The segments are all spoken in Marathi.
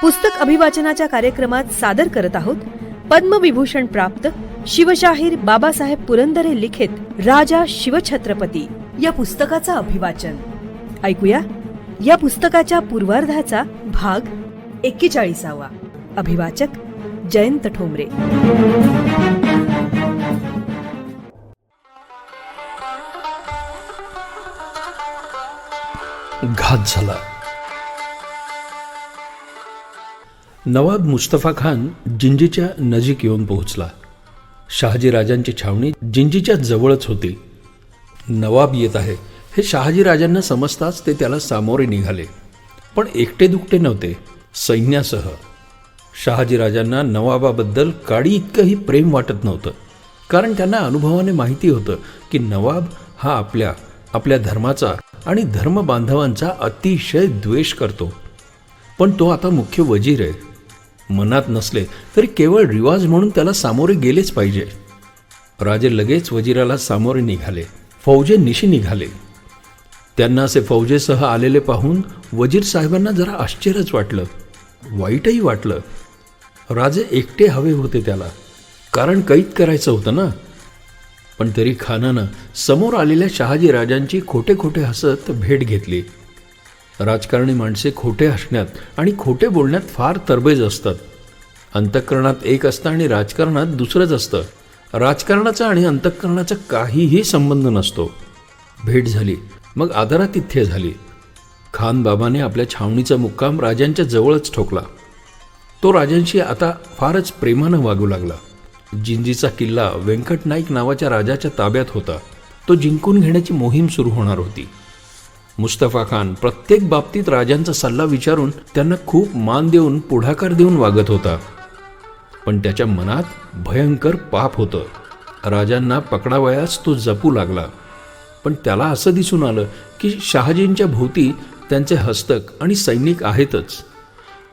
पुस्तक अभिवाचनाच्या कार्यक्रमात सादर करत आहोत पद्मविभूषण प्राप्त शिवशाहीर बाबासाहेब पुरंदरे लिखित राजा शिवछत्रपती या पुस्तकाचा अभिवाचन. ऐकूया या पुस्तकाच्या पूर्वार्धाचा भाग 41. अभिवाचक जयंत ठोंबरे. घात झाला. नवाब मुस्तफा खान जिंजीच्या नजीक येऊन पोहोचला. शहाजी राजांची छावणी जिंजीच्या जवळच होती. नवाब येत आहे हे शहाजी राजांना समजताच ते त्याला सामोरे निघाले, पण एकटे दुकटे नव्हते, सैन्यासह. शहाजी राजांना नवाबाबद्दल काडी इतकंही प्रेम वाटत नव्हतं, कारण त्यांना अनुभवाने माहिती होतं की नवाब हा आपल्या धर्माचा आणि धर्मबांधवांचा अतिशय द्वेष करतो. पण तो आता मुख्य वजीर आहे. मनात नसले तरी केवळ रिवाज म्हणून त्याला सामोरे गेलेच पाहिजे. राजे लगेच वजीराला सामोरे निघाले. फौजे निशी निघाले. त्यांना असे फौजेसह आलेले पाहून वजीर साहेबांना जरा आश्चर्यच वाटलं, वाईटही वाटलं. राजे एकटे हवे होते त्याला, कारण कैद करायचं होतं ना. पण तरी खानानं समोर आलेल्या शहाजी राजांची खोटे खोटे हसत भेट घेतली. राजकारणी माणसे खोटे हसण्यात आणि खोटे बोलण्यात फार तरबेज असतात. अंतःकरणात एक असतं आणि राजकारणात दुसरंच असतं. राजकारणाचा आणि अंतःकरणाचा काहीही संबंध नसतो. भेट झाली, मग आदरातिथ्य झाली. खान बाबाने आपल्या छावणीचा मुक्काम राजांच्या जवळच ठोकला. तो राजांशी आता फारच प्रेमानं वागू लागला. जिंजीचा किल्ला व्यंकट नाईक नावाच्या राजाच्या ताब्यात होता. तो जिंकून घेण्याची मोहीम सुरू होणार होती. मुस्तफा खान प्रत्येक बाबतीत राजांचा सल्ला विचारून त्यांना खूप मान देऊन पुढाकार देऊन वागत होता. पण त्याच्या मनात भयंकर पाप होतं. राजांना पकडावयास तो जपू लागला. पण त्याला असं दिसून आलं की शहाजींच्या भोवती त्यांचे हस्तक आणि सैनिक आहेतच.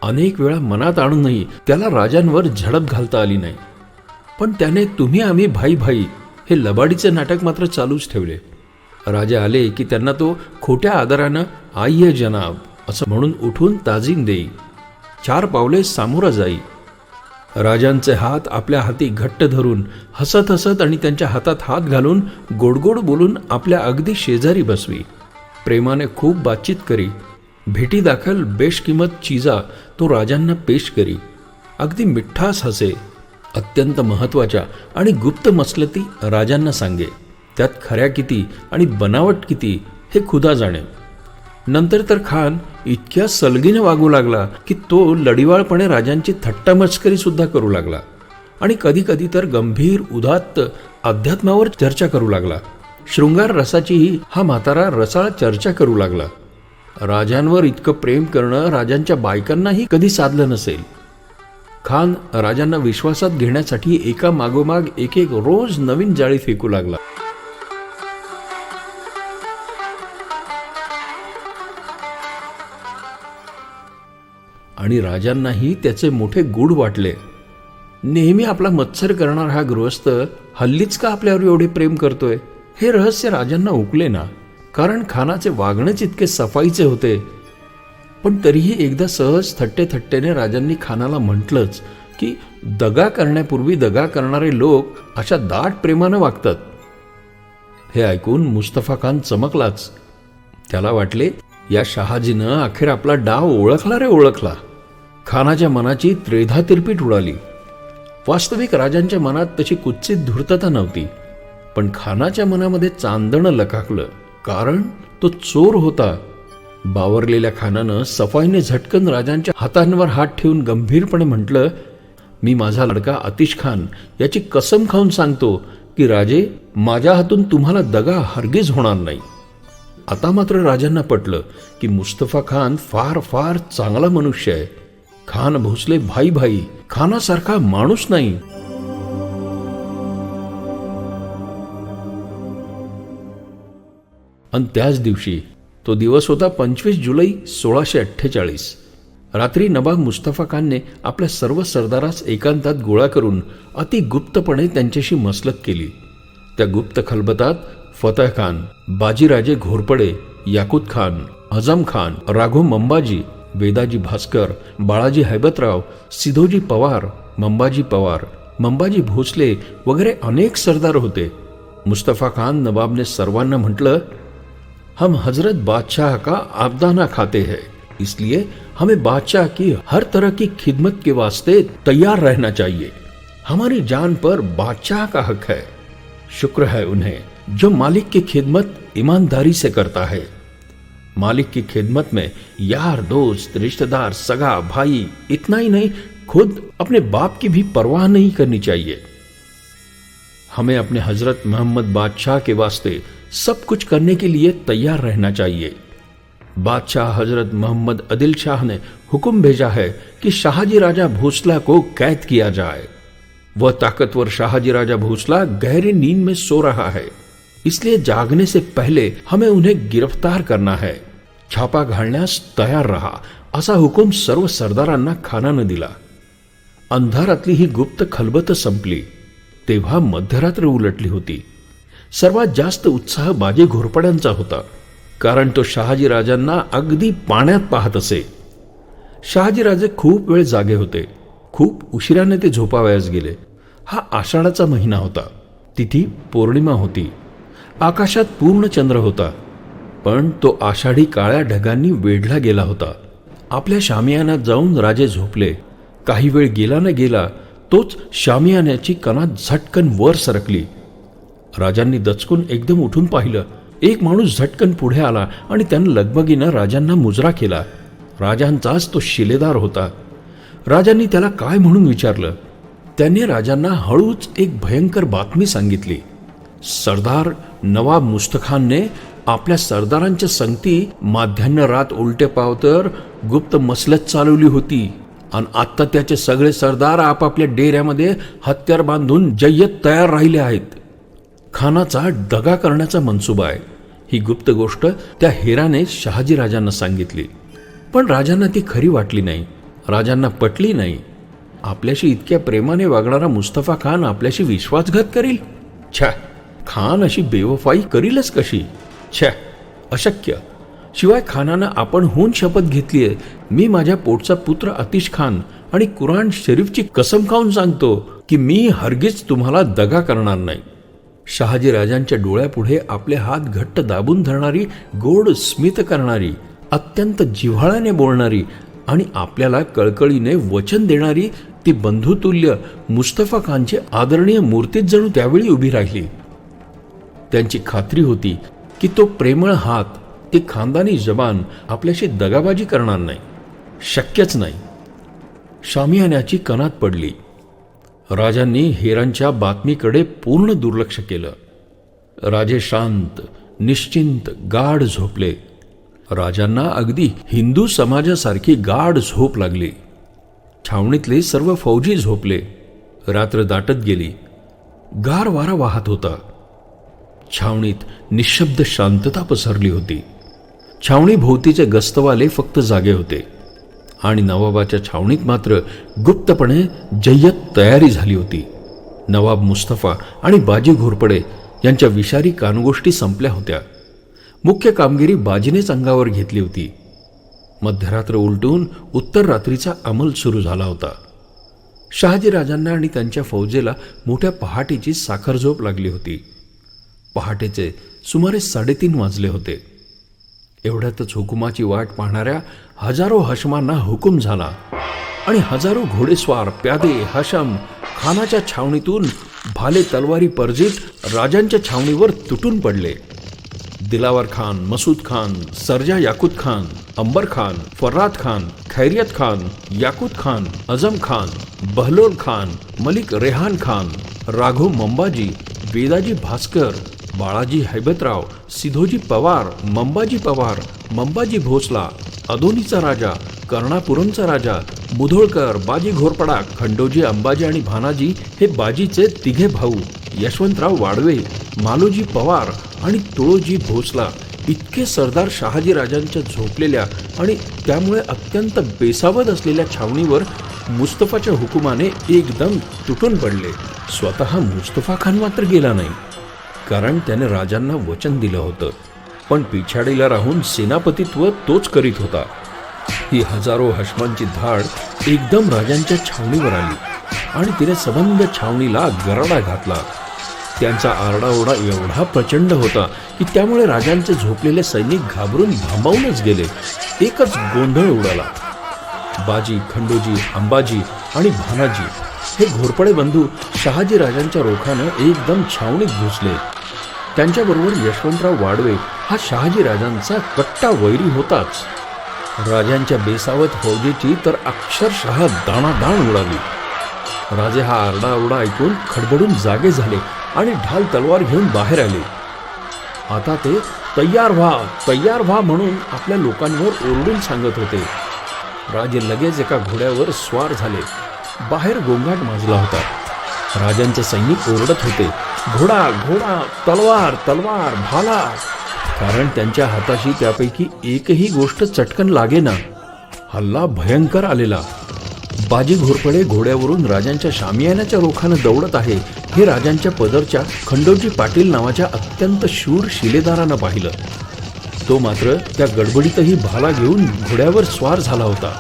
अनेक वेळा मनात आणूनही त्याला राजांवर झडप घालता आली नाही. पण त्याने तुम्ही आम्ही भाई भाई हे लबाडीचे नाटक मात्र चालूच ठेवले. राजे आले की त्यांना तो खोट्या आदरानं आय्य जनाब असं म्हणून उठून ताजीम देई. 4 पावले सामोरा जाई. राजांचे हात आपल्या हाती घट्ट धरून हसत हसत आणि त्यांच्या हातात हात घालून गोडगोड बोलून आपल्या अगदी शेजारी बसवी. प्रेमाने खूप बातचीत करी. भेटी दाखल बेशकिमत चीजा तो राजांना पेश करी. अगदी मिठ्ठास हसे. अत्यंत महत्त्वाच्या आणि गुप्त मसलती राजांना सांगे. त्यात खऱ्या किती आणि बनावट किती हे खुदा जाणे. नंतर तर खान इतक्या सलगीने वागू लागला की तो लढिवाळपणे राजांची थट्टामस्करी सुद्धा करू लागला आणि कधी कधी तर गंभीर उदात्त अध्यात्मावर चर्चा करू लागला. शृंगार रसाचीही हा म्हातारा रसाळ चर्चा करू लागला. राजांवर इतकं प्रेम करणं राजांच्या बायकांनाही कधी साधलं नसेल. खान राजांना विश्वासात घेण्यासाठी एका मागोमाग एक रोज नवीन जाळी फेकू लागला. आणि राजांनाही त्याचे मोठे गूढ वाटले. नेहमी आपला मत्सर करणारा हा गृहस्थ हल्लीच का आपल्यावर एवढे प्रेम करतोय हे रहस्य राजांना उकले ना, कारण खानाचे वागणेच इतके सफाईचे होते. पण तरीही एकदा सहज थट्टेने राजांनी खानाला म्हटलंच की दगा करण्यापूर्वी दगा करणारे लोक अशा दाट प्रेमानं वागतात. हे ऐकून मुस्तफा खान चमकलाच. त्याला वाटले या शहाजीनं अखेर आपला डाव ओळखला रे ओळखला. खानाच्या मनाची त्रेधा तिरपीट उडाली. वास्तविक राजांच्या मनात तशी कुत्सित धूर्तता नव्हती, पण खानाच्या मनामध्ये चांदणं लकाकलं, कारण तो चोर होता. बावरलेल्या खानानं सफाईने झटकन राजांच्या हातांवर हात ठेवून गंभीरपणे म्हटलं, मी माझा लडका आतिश खान याची कसम खाऊन सांगतो की राजे, माझ्या हातून तुम्हाला दगा हरगिज होणार नाही. आता मात्र राजांना पटलं की मुस्तफा खान फार फार चांगला मनुष्य आहे. खान भोसले भाई भाई, खानासारखा माणूस नाही. आणि त्याच दिवशी, तो दिवस होता 25 जुलै 1648, रात्री नवाब मुस्तफा खानने आपल्या सर्व सरदारास एकांतात गोळा करून अति गुप्तपणे त्यांच्याशी मसलत केली. त्या गुप्त खलबतात फतेह खान, बाजीराजे घोरपडे, याकूत खान, आझम खान, राघो मंबाजी वेदाजी भास्कर, बाळाजी हैबतराव, सिधोजी पवार, मंबाजी भोसले वगैरे अनेक सरदार होते. मुस्तफा खान नवाबने सर्वांना म्हटलं, हम हजरत बादशाह का आबदाना खाते हैं, इसलिए हमें बादशाह की हर तरह की खिदमत के वास्ते तैयार रहना चाहिए. हमारी जान पर बादशाह का हक है. शुक्र है उन्हें जो मालिक की खिदमत ईमानदारी से करता है. मालिक की खिदमत में यार, दोस्त, रिश्तेदार, सगा, भाई, इतना ही नहीं, खुद अपने बाप की भी परवाह नहीं करनी चाहिए. हमें अपने हजरत मोहम्मद बादशाह के वास्ते सब कुछ करने के लिए तैयार रहना चाहिए. बादशाह हजरत मोहम्मद आदिल शाह ने हुक्म भेजा है कि शाहजी राजा भोसला को कैद किया जाए. वह ताकतवर शाहजी राजा भोसला गहरी नींद में सो रहा है, इसलिए जागने से पहले हमें उन्हें गिरफ्तार करना है. छापा घालण्यास तयार रहा असा हुकूम सर्व सरदारांना खानानं दिला. अंधारातली ही गुप्त खलबत संपली तेव्हा मध्यरात्र उलटली होती. सर्वात जास्त उत्साह बाजी घोरपड्यांचा होता, कारण तो शहाजी राजांना अगदी पाण्यात पाहत असे. शहाजी राजे खूप वेळ जागे होते. खूप उशिराने ते झोपावयास गेले. हा आषाढाचा महिना होता. तिथी पौर्णिमा होती. आकाशात पूर्ण चंद्र होता, पण तो आषाढी काळ्या ढगांनी वेढला गेला होता. आपल्या शामियानात जाऊन राजे झोपले. काही वेळ गेला न गेला तोच शामियान्याची कणात झटकन वर सरकली. राजांनी दचकून एकदम उठून पाहिलं. एक माणूस झटकन पुढे आला आणि त्यानं लगबगीनं राजांना मुजरा केला. राजांचाच तो शिलेदार होता. राजांनी त्याला काय म्हणून विचारलं. त्याने राजांना हळूच एक भयंकर बातमी सांगितली. सरदार नवाब मुस्तखानने आपल्या सरदारांच्या संगती माध्यान्ह रात उलटे पावतर गुप्त मसलत चालवली होती आणि आत्ता त्याचे सगळे सरदार आपापल्या डेऱ्यामध्ये हत्यार बांधून जय्यत तयार राहिले आहेत. खानाचा दगा करण्याचा मनसुबा आहे. ही गुप्त गोष्ट त्या हेराने शहाजी राजांना सांगितली, पण राजांना ती खरी वाटली नाही. राजांना पटली नाही. आपल्याशी इतक्या प्रेमाने वागणारा मुस्तफा खान आपल्याशी विश्वासघात करील? छ्या, खान अशी बेवफाई करीलच कशी? छ्या, अशक्य. शिवाय खानानं आपणहून शपथ घेतलीये. मी माझ्या पोटचा पुत्र आतिश खान आणि कुराण शरीफची कसम खाऊन सांगतो की मी हरगिज तुम्हाला दगा करणार नाही. शहाजी राजांच्या डोळ्यापुढे आपले हात घट्ट दाबून धरणारी, गोड स्मित करणारी, अत्यंत जिव्हाळ्याने बोलणारी आणि आपल्याला कळकळीने वचन देणारी ती बंधुतुल्य मुस्तफा खानची आदरणीय मूर्तीच जणू त्यावेळी उभी राहिली. त्यांची खात्री होती की तो प्रेमळ हात, ती खानदानी जबान आपल्याशी दगाबाजी करणार नाही. शक्यच नाही. शामियान्याची कणात पडली. राजांनी हेरांच्या बातमीकडे पूर्ण दुर्लक्ष केलं. राजे शांत, निश्चिंत, गाढ झोपले. राजांना अगदी हिंदू समाजासारखी गाढ झोप लागली. छावणीतले सर्व फौजी झोपले. रात्र दाटत गेली. गार वारा वाहत होता. छावणीत निशब्द शांतता पसरली होती. छावणी भोवतीचे गस्तवाले फक्त जागे होते आणि नवाबाच्या छावणीत मात्र गुप्तपणे जय्यत तयारी झाली होती. नवाब मुस्तफा आणि बाजी घोरपडे यांच्या विषारी कानगोष्टी संपल्या होत्या. मुख्य कामगिरी बाजीनेच अंगावर घेतली होती. मध्यरात्र उलटून उत्तर रात्रीचा अंमल सुरू झाला होता. शहाजी राजांना आणि त्यांच्या फौजेला मोठ्या पहाटेची साखर झोप लागली होती. पहाटेचे सुमारे 3:30 वाजले होते. एवढ्यातच हुकुमाची वाट पाहणाऱ्या हजारो हशमांना हुकूम झाला आणि हजारो घोडेस्वार, प्यादे, हशम खानाच्या छावणीतून भाले तलवारी परजीत राजांच्या छावणीवर तुटून पडले. दिलावर खान, मसूद खान, सरजा याकूत खान, अंबर खान, फर्राद खान, खैरियत खान, याकूत खान, अजम खान, बहलोल खान, मलिक रेहान खान, राघो मंबाजी, वेदाजी भास्कर, बाळाजी हैबतराव, सिधोजी पवार, मंबाजी भोसला, अदोनीचा राजा, कर्णापुरमचा राजा, मुधोळकर, बाजी घोरपडा, खंडोजी, अंबाजी आणि भानाजी हे बाजीचे तिघे भाऊ, यशवंतराव वाडवे, मालोजी पवार आणि तुळोजी भोसला इतके सरदार शहाजी राजांच्या झोपलेल्या आणि त्यामुळे अत्यंत बेसावध असलेल्या छावणीवर मुस्तफाच्या हुकुमाने एकदम तुटून पडले. स्वतः मुस्तफा खान मात्र गेला नाही, कारण त्याने राजांना वचन दिलं होतं, पण पिछाडीला राहून सेनापतित्व तोच करीत होता. ही हजारो हशमांची धाड एकदम राजांच्या छावणीवर आली आणि तिने सबंध छावणीला गराडा घातला. त्यांचा आरडाओरडा एवढा प्रचंड होता की त्यामुळे राजांचे झोपलेले सैनिक घाबरून भांबावूनच गेले. एकच गोंधळ उडाला. बाजी, खंडोजी, अंबाजी आणि भानाजी हे घोरपडे बंधू शहाजी राजांच्या रोखानं एकदम छावणीत घुसले. त्यांच्याबरोबर यशवंतराव वाडवे हा शहाजी राजांचा कट्टा वैरी होताच. राजांच्या बेसावत फौजेची तर अक्षरशः दाणादाण उडाली. राजे हा आरडाओरडा ऐकून खडबडून जागे झाले आणि ढाल तलवार घेऊन बाहेर आले. आता ते तयार व्हा म्हणून आपल्या लोकांवर ओरडून सांगत होते. राजे लगेच एका घोड्यावर स्वार झाले. बाहेर गोंगाट माजला होता. राजांचे सैनिक ओरडत होते, घोडा घोडा, तलवार तलवार, भाला. कारण त्यांच्या हाताशी त्यापैकी एकही गोष्ट चटकन लागेना. हल्ला भयंकर आलेला. बाजी घोरपडे घोड्यावरून राजांच्या शामियानाच्या रोखानं दौडत आहे हे राजांच्या पदरच्या खंडोजी पाटील नावाच्या अत्यंत शूर शिलेदारानं पाहिलं. तो मात्र त्या गडबडीतही भाला घेऊन घोड्यावर स्वार झाला होता.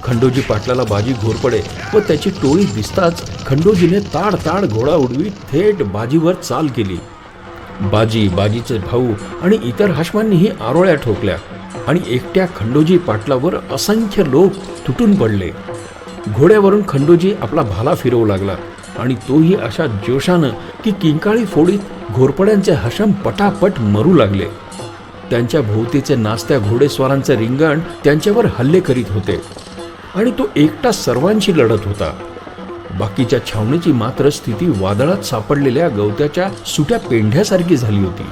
खंडोजी पाटलाला बाजी घोरपडे व त्याची टोळी दिसताच खंडोजीने ताड ताड घोडा उडवीत थेट बाजीवर चाल केली. बाजीचे भाऊ आणि इतर हशमांनीही आरोळ्या ठोकल्या आणि एकट्या खंडोजी पाटलावर असंख्य लोक तुटून पडले. घोड्यावरून खंडोजी आपला भाला फिरवू लागला आणि तोही अशा जोशानं की किंकाळी फोडीत घोरपड्यांचे हशम पटापट मरू लागले. त्यांच्या भोवतीचे नाचत्या घोडेस्वारांचे रिंगण त्यांच्यावर हल्ले करीत होते आणि तो एकटा सर्वांशी लढत होता. बाकीच्या छावणीची मात्र स्थिती वादळात सापडलेल्या गवत्याच्या सुट्या पेंढ्यासारखी झाली होती.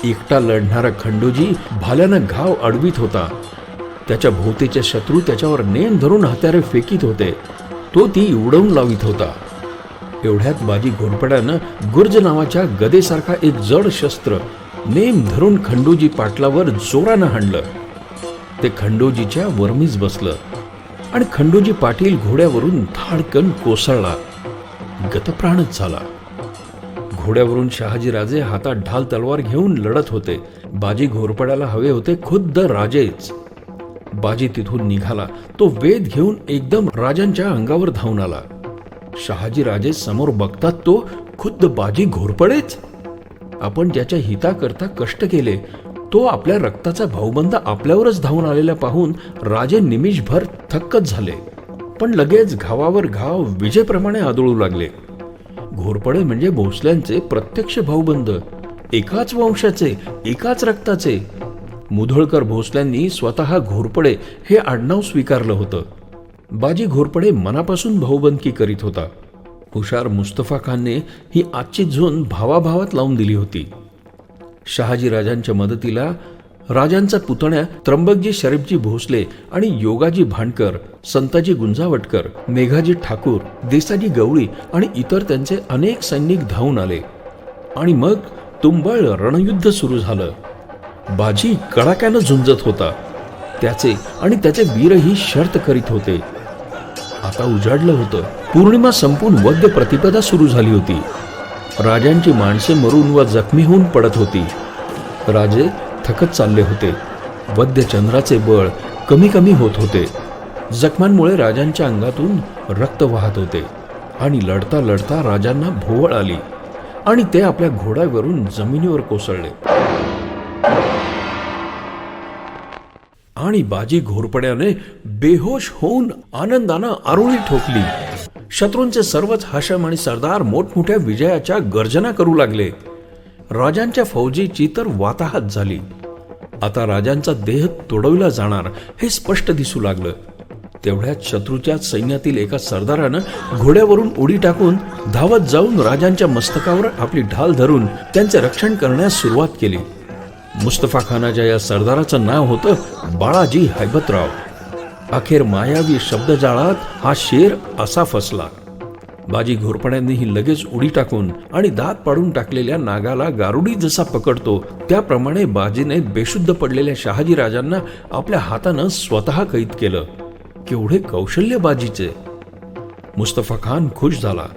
एकटा लढणारा खंडोजी भाल्यानं घाव अडवीत होता. त्याच्या भोवतीचे शत्रू त्याच्यावर नेम धरून हत्यारे फेकीत होते. तो ती उडवून लावित होता. एवढ्यात बाजी घोरपड्यानं गुर्ज नावाच्या गदेसारखा एक जड शस्त्र नेम धरून खंडोजी पाटलावर जोरानं हाणलं. ते खंडोजीच्या वर्मीच बसलं आणि खंडोजी पाटील घोड्यावरून धाडकन कोसळला, गतप्राणच झाला. घोड्यावरून शहाजी राजे हातात ढाल तलवार घेऊन लढत होते. बाजी घोरपड्याला हवे होते खुद्द राजेच. बाजी तिथून निघाला. तो वेध घेऊन एकदम राजांच्या अंगावर धावून आला. शहाजी राजे समोर बघतात तो खुद्द बाजी घोरपडेच. आपण ज्याच्या हिताकरता कष्ट केले तो आपल्या रक्ताचा भाऊबंद आपल्यावरच धावून आलेला पाहून राजे निमिषभर थक्कच झाले. पण लगेच घावावर घाव विजेप्रमाणे आदळू लागले. घोरपडे म्हणजे भोसल्यांचे प्रत्यक्ष भाऊबंद, एकाच वंशाचे, एकाच रक्ताचे. मुधोळकर भोसल्यांनी स्वतः घोरपडे हे आडनाव स्वीकारलं होतं. बाजी घोरपडे मनापासून भाऊबंदकी करीत होता. हुशार मुस्तफा खानने ही आजची झून भावाभावात लावून दिली होती. शहाजी राजांच्या मदतीला राजांचा पुतण्या त्र्यंबकजी शरीफजी भोसले आणि योगाजी भांडकर, संताजी गुंजावटकर, मेघाजी ठाकूर, देसाजी गवळी आणि इतर त्यांचे अनेक सैनिक धावून आले आणि मग तुंबळ रणयुद्ध सुरू झालं. बाजी कडाक्यानं झुंजत होता. त्याचे आणि त्याचे वीरही शर्त करीत होते. आता उजाडलं होतं. पौर्णिमा संपून वद्य प्रतिपदा सुरू झाली होती. राजांची माणसे मरून व जखमी होऊन पडत होती. राजे थकत चालले होते. वद्य चंद्राचे बळ कमी कमी होत होते. जखमांमुळे राजांच्या अंगातून रक्त वाहत होते आणि लढता लढता राजांना भोवळ आली आणि ते आपल्या घोड्यावरून जमिनीवर कोसळले. आणि बाजी घोरपड्याने बेहोश होऊन आनंदानं आरोळी ठोकली. शत्रूंचे सर्वच हाशम आणि सरदार मोठमोठ्या विजयाच्या गर्जना करू लागले. राजांच्या फौजीची तर वाताहत झाली. आता राजांचा देह तोडवला जाणार हे स्पष्ट दिसू लागलं. तेवढ्यात शत्रूच्या सैन्यातील एका सरदारानं घोड्यावरून उडी टाकून धावत जाऊन राजांच्या मस्तकावर आपली ढाल धरून त्यांचे रक्षण करण्यास सुरुवात केली. मुस्तफा खानाच्या या सरदाराचं नाव होतं बाळाजी हैबतराव. अखेर मायावी शब्दजाळात हा शेर असा फसला. बाजी घोरपड्यांनीही लगेच उडी टाकून आणि दात पाडून टाकलेल्या नागाला गारुडी जसा पकडतो त्याप्रमाणे बाजीने बेशुद्ध पडलेल्या शहाजी राजांना आपल्या हातानं स्वतः कैद केलं. केवढे कौशल्य बाजीचे. मुस्तफा खान खुश झाला.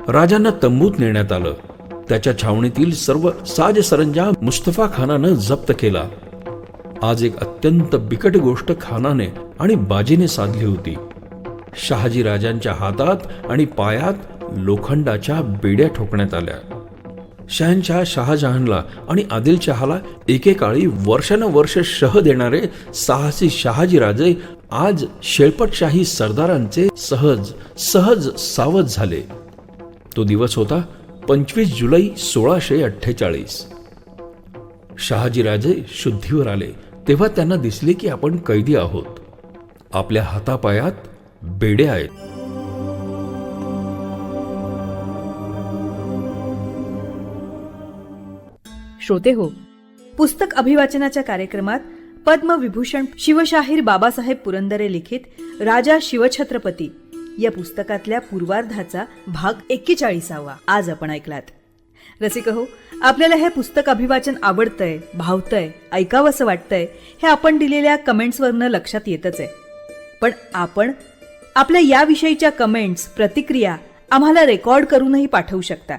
राजांना तंबूत नेण्यात आलं. त्याच्या छावणीतील सर्व साज सरंजाम मुस्तफा खानानं जप्त केला. आज एक अत्यंत बिकट गोष्ट खानाने आणि बाजीने साधली होती. शहाजी राजांच्या हातात आणि पायात लोखंडाच्या बेड्या ठोकण्यात आल्या. शहनशाह शहाजहानला आणि आदिलशहाला एकेकाळी वर्षानुवर्ष शह देणारे साहसी शहाजीराजे आज शेळपटशाही सरदारांचे सहज सहज सावध झाले. तो दिवस होता 25 जुलै 1648. शहाजीराजे शुद्धीवर आले तेव्हा त्यांना दिसले की आपण कैदी आहोत. आपल्या हातापायात बेड्या आहेत. श्रोते हो, पुस्तक अभिवाचनाच्या कार्यक्रमात पद्मविभूषण शिवशाहीर बाबासाहेब पुरंदरे लिखित राजा शिवछत्रपती या पुस्तकातल्या पूर्वार्धाचा भाग 41 आज आपण ऐकलात. रसिक हो, आपल्याला हे पुस्तक अभिवाचन आवडतंय, भावतंय, ऐकावंसं वाटतंय हे आपण दिलेल्या कमेंट्सवरनं लक्षात येतच आहे. पण आपण आपल्या याविषयीच्या कमेंट्स, प्रतिक्रिया आम्हाला रेकॉर्ड करूनही पाठवू शकता.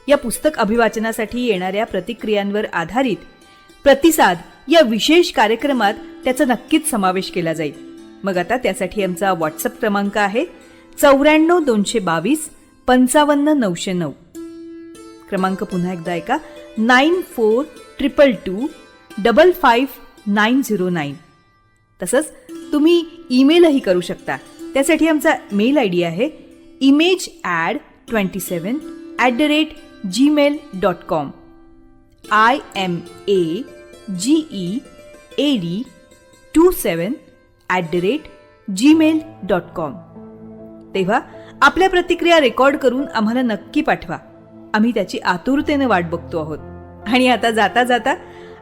या पुस्तक अभिवाचनासाठी येणाऱ्या प्रतिक्रियांवर आधारित प्रतिसाद या विशेष कार्यक्रमात त्याचा नक्कीच समावेश केला जाईल. मग आता त्यासाठी आमचा व्हॉट्सअप क्रमांक आहे 94 222 55 909. क्रमांक पुन्हा एकदा ऐका, 9422 55909. तसंच तुम्ही ईमेलही करू शकता. त्यासाठी आमचा मेल आयडी आहे imagead27@gmail.com. IMAGEAD27@gmail.com. तेव्हा आपल्या प्रतिक्रिया रेकॉर्ड करून आम्हाला नक्की पाठवा. आम्ही त्याची आतुरतेने वाट बघतो आहोत. आणि आता जाता जाता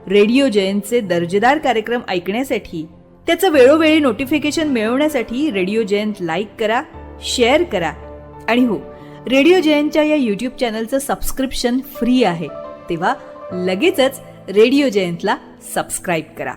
रेडिओ जयंतचे दर्जेदार कार्यक्रम ऐकण्यासाठी, त्याचं वेळोवेळी नोटिफिकेशन मिळवण्यासाठी रेडिओ जयंत लाईक करा, शेअर करा. आणि हो, रेडिओ जयंतच्या या यूट्यूब चॅनलचं सबस्क्रिप्शन फ्री आहे. तेव्हा लगेचच रेडिओ जयंतला सबस्क्राईब करा.